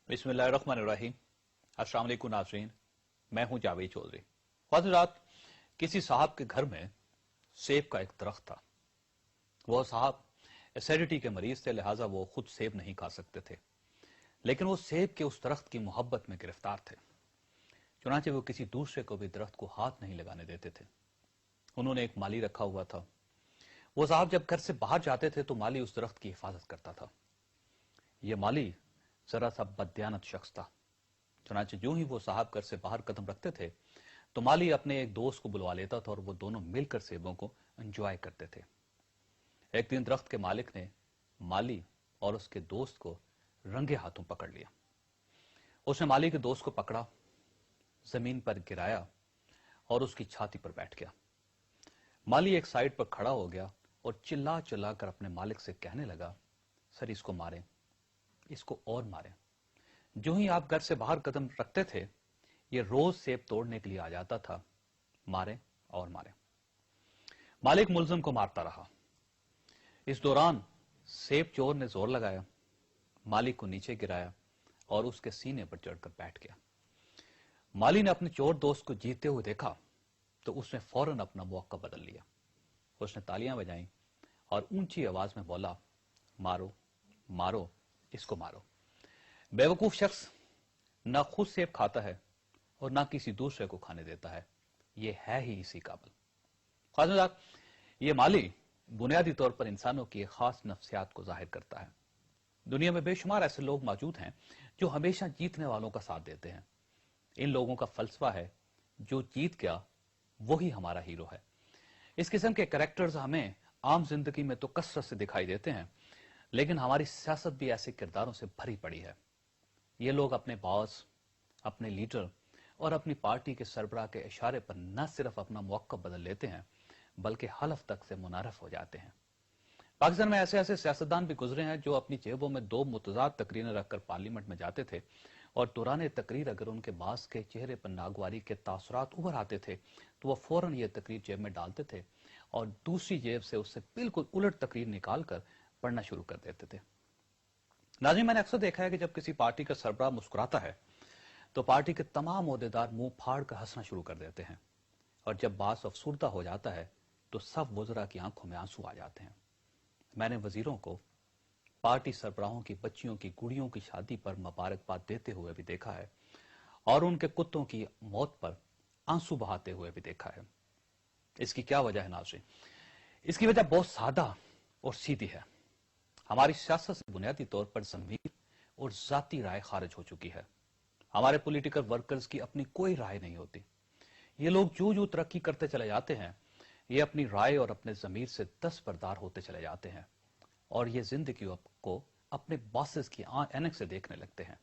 बिस्मिल्लाहिर्रहमानिर्रहीम। अस्सलाम वालेकुम नाज़रीन, मैं हूं जावेद चौधरी। हज़रात, किसी साहब के घर में सेब का एक दरख्त था। वो साहब एसिडिटी के मरीज थे, लिहाजा वो खुद सेब नहीं खा सकते थे, लेकिन वो सेब के उस दरख्त की मोहब्बत में गिरफ्तार थे। चुनांचे वो किसी दूसरे को भी दरख्त को हाथ नहीं लगाने देते थे। उन्होंने एक माली रखा हुआ था। वो साहब जब घर से बाहर जाते थे तो माली उस दरख्त की हिफाजत करता था। ये माली जरा सा बददियानत शख्स था। चुनांचे जो ही वो साहब घर से बाहर कदम रखते थे तो माली अपने एक दोस्त को बुलवा लेता था और वो दोनों मिलकर सेबों को एंजॉय करते थे। एक दिन दरख्त के मालिक ने माली और उसके दोस्त को रंगे हाथों पकड़ लिया। उसने माली के दोस्त को पकड़ा, जमीन पर गिराया और उसकी छाती पर बैठ गया। माली एक साइड पर खड़ा हो गया और चिल्ला चिल्ला कर अपने मालिक से कहने लगा, सर इसको मारें, इसको और मारें। जो ही आप घर से बाहर कदम रखते थे ये रोज सेब तोड़ने के लिए आ जाता था, मारें और मारें। मालिक मुलजिम को मारता रहा। इस दौरान सेब चोर ने जोर लगाया, मालिक को नीचे गिराया और उसके सीने पर चढ़कर बैठ गया। माली ने अपने चोर दोस्त को जीतते हुए देखा तो उसने फौरन अपना मौका बदल लिया। उसने तालियां बजाई और ऊंची आवाज में बोला, मारो मारो, इसको मारो। बेवकूफ शख्स ना खुद सेब खाता है और ना किसी दूसरे को खाने देता है, ये है ही इसी काबिल। खासदार ये माली बुनियादी तौर पर इंसानों की एक खास नफ्सियात को जाहिर करता है। दुनिया में बेशुमार ऐसे लोग मौजूद हैं जो हमेशा जीतने वालों का साथ देते हैं। इन लोगों का फलसफा है, जो जीत गया वही हमारा हीरो है। इस किस्म के कैरेक्टर्स हमें आम जिंदगी में तो कसरत से दिखाई देते हैं, लेकिन हमारी सियासत भी ऐसे किरदारों से भरी पड़ी है। ये लोग अपने बॉस, अपने लीडर और अपनी पार्टी के सरबराह के इशारे पर न सिर्फ अपना मौका बदल लेते हैं बल्कि हलफ तक से मुनारफ हो जाते हैं। पाकिस्तान में ऐसे ऐसे सियासतदान भी गुजरे हैं जो अपनी जेबों में दो मुतजाद तकरीरें रखकर पार्लियामेंट में जाते थे और दौरान तकरीर अगर उनके बास के चेहरे पर नागवारी के तासुरात उभर आते थे तो वह फौरन ये तकरीर जेब में डालते थे और दूसरी जेब से उससे बिल्कुल उलट तकरीर निकालकर पढ़ना शुरू कर देते थे। नाज़रीन, मैंने अक्सर देखा है कि जब किसी पार्टी का सरबराह मुस्कुराता है तो पार्टी के तमाम ओहदेदार मुंह फाड़ कर हंसना शुरू कर देते हैं, और जब बास अफसुर्दा हो जाता है तो सब वज़रा की आंखों में आंसू आ जाते हैं। मैंने वजीरों को पार्टी सरबराहों की बच्चियों की गुड़ियों की शादी पर मुबारकबाद देते हुए भी देखा है और उनके कुत्तों की मौत पर आंसू बहाते हुए भी देखा है। इसकी क्या वजह है नाज़रीन? इसकी वजह बहुत सादा और सीधी है। हमारी सियासत से बुनियादी तौर पर ज़मीर और जाती राय खारिज हो चुकी है। हमारे पॉलिटिकल वर्कर्स की अपनी कोई राय नहीं होती। ये लोग जो जो तरक्की करते चले जाते हैं ये अपनी राय और अपने ज़मीर से दस्तबरदार होते चले जाते हैं और ये जिंदगी को अपने बॉसेस की ऐनक से देखने लगते हैं।